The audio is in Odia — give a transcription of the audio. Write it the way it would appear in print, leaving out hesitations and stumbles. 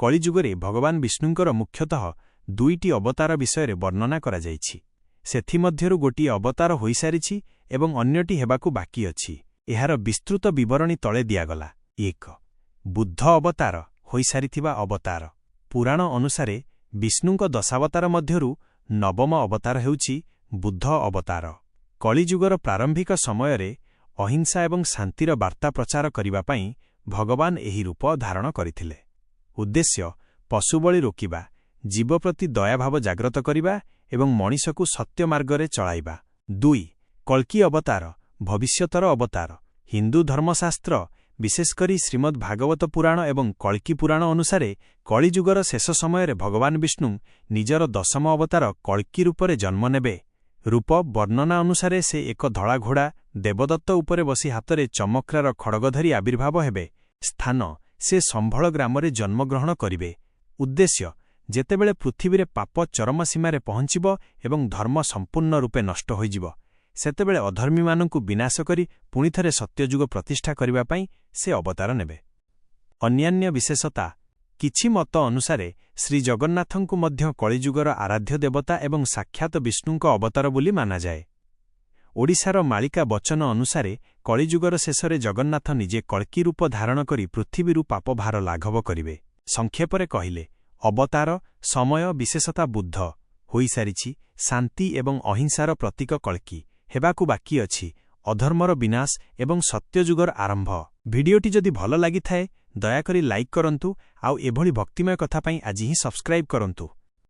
କଳିଯୁଗରେ ଭଗବାନ ବିଷ୍ଣୁଙ୍କର ମୁଖ୍ୟତଃ ଦୁଇଟି ଅବତାର ବିଷୟରେ ବର୍ଣ୍ଣନା କରାଯାଇଛି। ସେଥିମଧ୍ୟରୁ ଗୋଟିଏ ଅବତାର ହୋଇସାରିଛି ଏବଂ ଅନ୍ୟଟି ହେବାକୁ ବାକି ଅଛି। ଏହାର ବିସ୍ତୃତ ବିବରଣୀ ତଳେ ଦିଆଗଲା। 1. ବୁଦ୍ଧ ଅବତାର ହୋଇସାରିଥିବା ଅବତାର। ପୁରାଣ ଅନୁସାରେ ବିଷ୍ଣୁଙ୍କ ଦଶାବତାର ମଧ୍ୟରୁ ନବମ ଅବତାର ହେଉଛି ବୁଦ୍ଧ ଅବତାର। କଳିଯୁଗର ପ୍ରାରମ୍ଭିକ ସମୟରେ ଅହିଂସା ଏବଂ ଶାନ୍ତିର ବାର୍ତ୍ତା ପ୍ରଚାର କରିବା ପାଇଁ ଭଗବାନ ଏହି ରୂପ ଧାରଣ କରିଥିଲେ। ଉଦ୍ଦେଶ୍ୟ ପଶୁବଳି ରୋକିବା, ଜୀବ ପ୍ରତି ଦୟାଭାବ ଜାଗ୍ରତ କରିବା ଏବଂ ମଣିଷକୁ ସତ୍ୟ ମାର୍ଗରେ ଚଳାଇବା। 2. କଳ୍କି ଅବତାର ଭବିଷ୍ୟତର ଅବତାର। ହିନ୍ଦୁ ଧର୍ମଶାସ୍ତ୍ର ବିଶେଷକରି ଶ୍ରୀମଦ୍ ଭାଗବତ ପୁରାଣ ଏବଂ କଳ୍କି ପୁରାଣ ଅନୁସାରେ କଳିଯୁଗର ଶେଷ ସମୟରେ ଭଗବାନ ବିଷ୍ଣୁ ନିଜର ଦଶମ ଅବତାର କଳ୍କି ରୂପରେ ଜନ୍ମ ନେବେ। ରୂପ ବର୍ଣ୍ଣନା ଅନୁସାରେ ସେ ଏକ ଧଳା ଘୋଡ଼ା ଦେବଦତ୍ତ ଉପରେ ବସି ହାତରେ ଚମକ୍ରାର ଖଡ଼ଗ ଧରି ଆବିର୍ଭାବ ହେବେ। ସ୍ଥାନ ସେ ସମ୍ଭଳ ଗ୍ରାମରେ ଜନ୍ମଗ୍ରହଣ କରିବେ। ଉଦ୍ଦେଶ୍ୟ ଯେତେବେଳେ ପୃଥିବୀରେ ପାପ ଚରମ ସୀମାରେ ପହଞ୍ଚିବ ଏବଂ ଧର୍ମ ସମ୍ପୂର୍ଣ୍ଣ ରୂପେ ନଷ୍ଟ ହୋଇଯିବ, ସେତେବେଳେ ଅଧର୍ମୀମାନଙ୍କୁ ବିନାଶ କରି ପୁଣିଥରେ ସତ୍ୟଯୁଗ ପ୍ରତିଷ୍ଠା କରିବା ପାଇଁ ସେ ଅବତାର ନେବେ। ଅନ୍ୟାନ୍ୟ ବିଶେଷତା କିଛି ମତ ଅନୁସାରେ ଶ୍ରୀଜଗନ୍ନାଥଙ୍କୁ ମଧ୍ୟ କଳିଯୁଗର ଆରାଧ୍ୟ ଦେବତା ଏବଂ ସାକ୍ଷାତ ବିଷ୍ଣୁଙ୍କ ଅବତାର ବୋଲି ମାନାଯାଏ। ଓଡ଼ିଶାର ମାଳିକା ବଚନ ଅନୁସାରେ କଳିଯୁଗର ଶେଷରେ ଜଗନ୍ନାଥ ନିଜେ କଳ୍କି ରୂପ ଧାରଣ କରି ପୃଥିବୀରୁ ପାପଭାର ଲାଘବ କରିବେ। ସଂକ୍ଷେପରେ କହିଲେ ଅବତାର ସମୟ ବିଶେଷତା ବୁଦ୍ଧ ହୋଇସାରିଛି, ଶାନ୍ତି ଏବଂ ଅହିଂସାର ପ୍ରତୀକ କଳ୍କି ହେବାକୁ ବାକି ଅଛି, ଅଧର୍ମର ବିନାଶ ଏବଂ ସତ୍ୟଯୁଗର ଆରମ୍ଭ। ଭିଡିଓଟି ଯଦି ଭଲ ଲାଗିଥାଏ ଦୟାକରି ଲାଇକ୍ କରନ୍ତୁ ଆଉ ଏଭଳି ଭକ୍ତିମୟ କଥା ପାଇଁ ଆଜି ହିଁ ସବସ୍କ୍ରାଇବ୍ କରନ୍ତୁ।